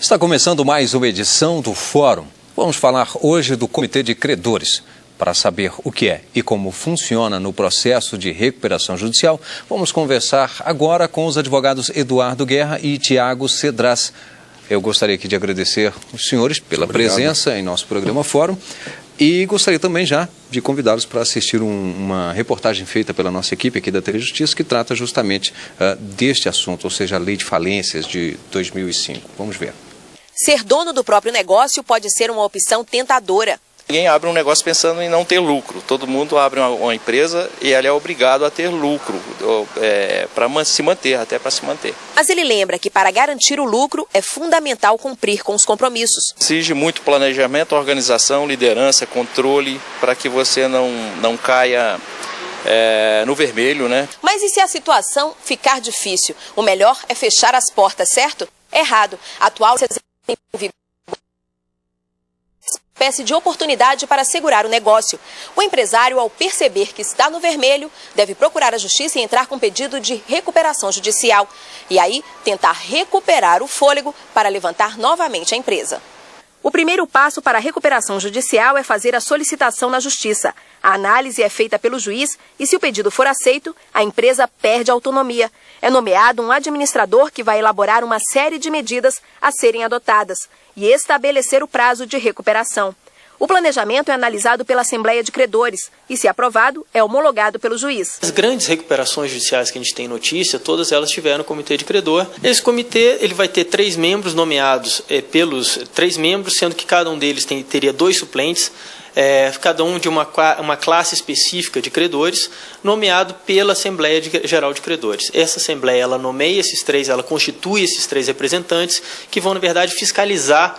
Está começando mais uma edição do Fórum. Vamos falar hoje do Comitê de Credores. Para saber o que é e como funciona no processo de recuperação judicial, vamos conversar agora com os advogados Eduardo Guerra e Tiago Cedras. Eu gostaria aqui de agradecer os senhores pela presença em nosso programa Fórum e gostaria também já de convidá-los para assistir uma reportagem feita pela nossa equipe aqui da TV Justiça que trata justamente deste assunto, ou seja, a Lei de Falências de 2005. Vamos ver. Ser dono do próprio negócio pode ser uma opção tentadora. Ninguém abre um negócio pensando em não ter lucro. Todo mundo abre uma empresa e ele é obrigado a ter lucro para se manter, até para se manter. Mas ele lembra que para garantir o lucro é fundamental cumprir com os compromissos. Exige muito planejamento, organização, liderança, controle, para que você não caia no vermelho, né? Mas e se a situação ficar difícil? O melhor é fechar as portas, certo? Errado. Atual espécie de oportunidade para segurar o negócio. O empresário, ao perceber que está no vermelho, deve procurar a justiça e entrar com pedido de recuperação judicial. E aí, tentar recuperar o fôlego para levantar novamente a empresa. O primeiro passo para a recuperação judicial é fazer a solicitação na justiça. A análise é feita pelo juiz e, se o pedido for aceito, a empresa perde a autonomia. É nomeado um administrador que vai elaborar uma série de medidas a serem adotadas e estabelecer o prazo de recuperação. O planejamento é analisado pela Assembleia de Credores e, se aprovado, é homologado pelo juiz. As grandes recuperações judiciais que a gente tem notícia, todas elas tiveram comitê de credor. Esse comitê ele vai ter 3 membros nomeados pelos 3 membros, sendo que cada um deles teria 2 suplentes, cada um de uma classe específica de credores, nomeado pela Assembleia Geral de Credores. Essa Assembleia ela nomeia esses 3, ela constitui esses 3 representantes que vão, na verdade, fiscalizar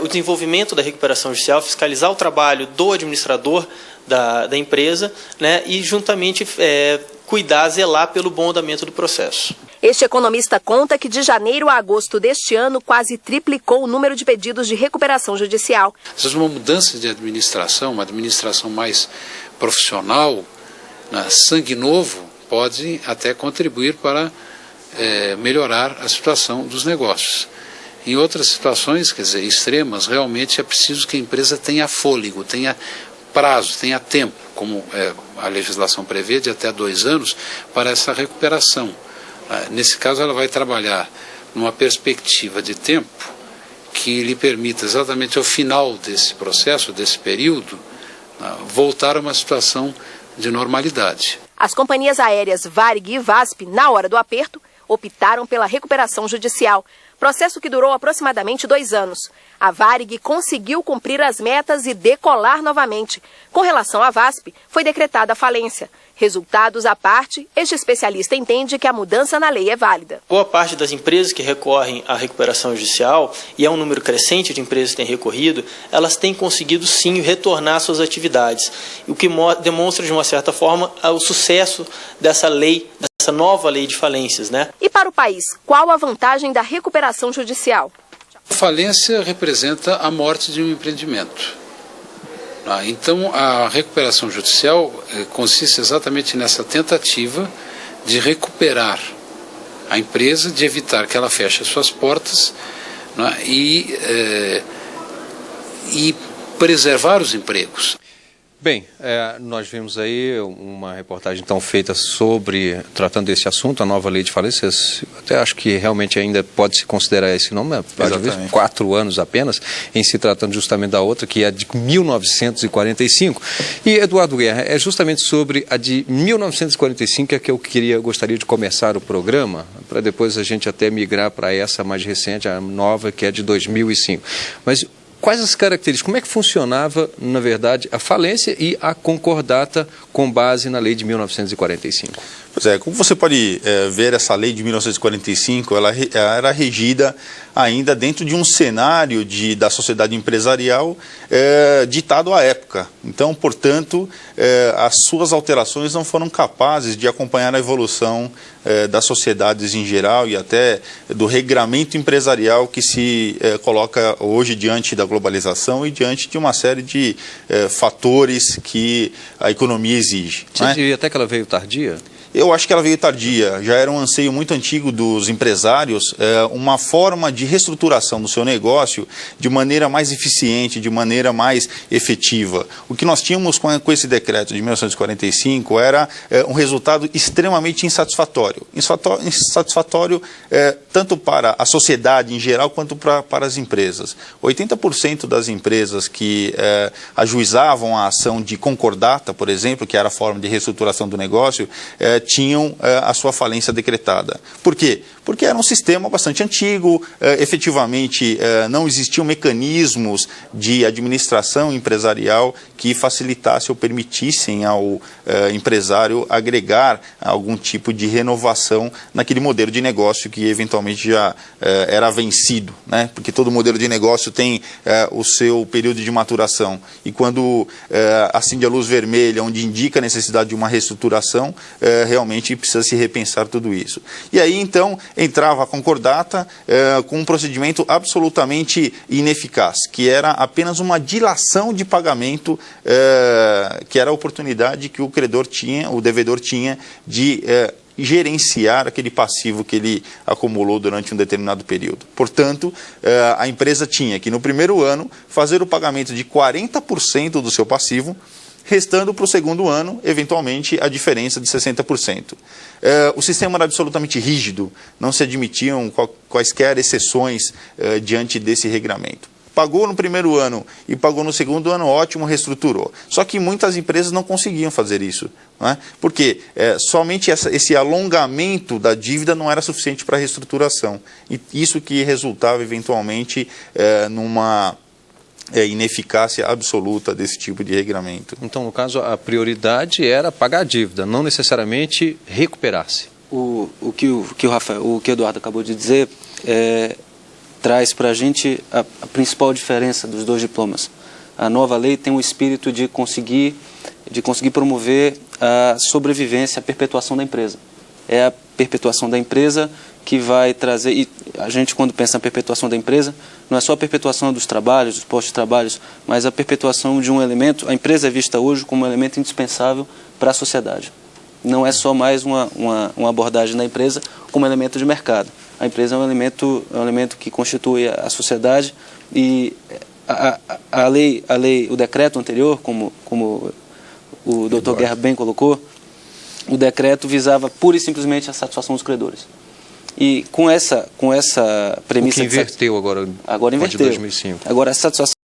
o desenvolvimento da recuperação judicial, fiscalizar o trabalho do administrador da empresa, né, e juntamente cuidar, zelar pelo bom andamento do processo. Este economista conta que de janeiro a agosto deste ano quase triplicou o número de pedidos de recuperação judicial. Às vezes uma mudança de administração, uma administração mais profissional, né, sangue novo, pode até contribuir para melhorar a situação dos negócios. Em outras situações, quer dizer, extremas, realmente é preciso que a empresa tenha fôlego, tenha prazo, tenha tempo, como a legislação prevê, de até 2 anos, para essa recuperação. Nesse caso, ela vai trabalhar numa perspectiva de tempo que lhe permita, exatamente ao final desse processo, desse período, voltar a uma situação de normalidade. As companhias aéreas Varig e VASP, na hora do aperto, optaram pela recuperação judicial, processo que durou aproximadamente 2 anos. A Varig conseguiu cumprir as metas e decolar novamente. Com relação à VASP, foi decretada a falência. Resultados à parte, este especialista entende que a mudança na lei é válida. Boa parte das empresas que recorrem à recuperação judicial, e é um número crescente de empresas que têm recorrido, elas têm conseguido sim retornar às suas atividades, o que demonstra de uma certa forma o sucesso dessa lei, dessa nova lei de falências, né? E para o país, qual a vantagem da recuperação judicial? A falência representa a morte de um empreendimento. Então, a recuperação judicial consiste exatamente nessa tentativa de recuperar a empresa, de evitar que ela feche as suas portas, né, e preservar os empregos. Bem, nós vimos aí uma reportagem então feita tratando desse assunto, a nova lei de falências. Até acho que realmente ainda pode se considerar esse nome, às vezes 4 anos apenas, em se tratando justamente da outra, que é a de 1945. E, Eduardo Guerra, é justamente sobre a de 1945 que eu gostaria de começar o programa, para depois a gente até migrar para essa mais recente, a nova, que é de 2005. Mas quais as características, como é que funcionava, na verdade, a falência e a concordata com base na lei de 1945? Pois é, como você pode ver, essa lei de 1945, ela era regida ainda dentro de um cenário da sociedade empresarial ditado à época. Então, portanto, as suas alterações não foram capazes de acompanhar a evolução das sociedades em geral e até do regramento empresarial que se coloca hoje diante da globalização e diante de uma série de fatores que a economia exige. Você diria até que ela veio tardia? Eu acho que ela veio tardia, já era um anseio muito antigo dos empresários, uma forma de reestruturação do seu negócio de maneira mais eficiente, de maneira mais efetiva. O que nós tínhamos com esse decreto de 1945 era um resultado extremamente insatisfatório. Insatisfatório tanto para a sociedade em geral quanto para as empresas. 80% das empresas que ajuizavam a ação de concordata, por exemplo, que era a forma de reestruturação do negócio, tinham a sua falência decretada. Por quê? Porque era um sistema bastante antigo, efetivamente não existiam mecanismos de administração empresarial que facilitassem ou permitissem ao empresário agregar algum tipo de renovação naquele modelo de negócio que eventualmente já era vencido, né? Porque todo modelo de negócio tem o seu período de maturação e quando acende a luz vermelha, onde indica a necessidade de uma reestruturação, realmente precisa se repensar tudo isso. E aí então entrava a concordata com um procedimento absolutamente ineficaz, que era apenas uma dilação de pagamento, que era a oportunidade que o credor tinha, o devedor tinha de gerenciar aquele passivo que ele acumulou durante um determinado período. Portanto, a empresa tinha que no primeiro ano fazer o pagamento de 40% do seu passivo, restando para o segundo ano, eventualmente, a diferença de 60%. O sistema era absolutamente rígido, não se admitiam quaisquer exceções diante desse regramento. Pagou no primeiro ano e pagou no segundo ano, ótimo, reestruturou. Só que muitas empresas não conseguiam fazer isso, não é? Porque somente esse alongamento da dívida não era suficiente para a reestruturação. E isso que resultava, eventualmente, numa ineficácia absoluta desse tipo de regramento. Então, no caso, a prioridade era pagar a dívida, não necessariamente recuperar-se. O que o Eduardo acabou de dizer traz para a gente a principal diferença dos dois diplomas. A nova lei tem o espírito de conseguir promover a sobrevivência, a perpetuação da empresa. É a perpetuação da empresa que vai trazer, e a gente quando pensa na perpetuação da empresa, não é só a perpetuação dos trabalhos, dos postos de trabalho, mas a perpetuação de um elemento, a empresa é vista hoje como um elemento indispensável para a sociedade. Não é só mais uma abordagem da empresa como elemento de mercado. A empresa é um elemento que constitui a sociedade e a lei, o decreto anterior, como o Dr. Guerra bem colocou, o decreto visava pura e simplesmente a satisfação dos credores. E com essa premissa... O que inverteu agora inverteu. De 2005. Agora, a satisfação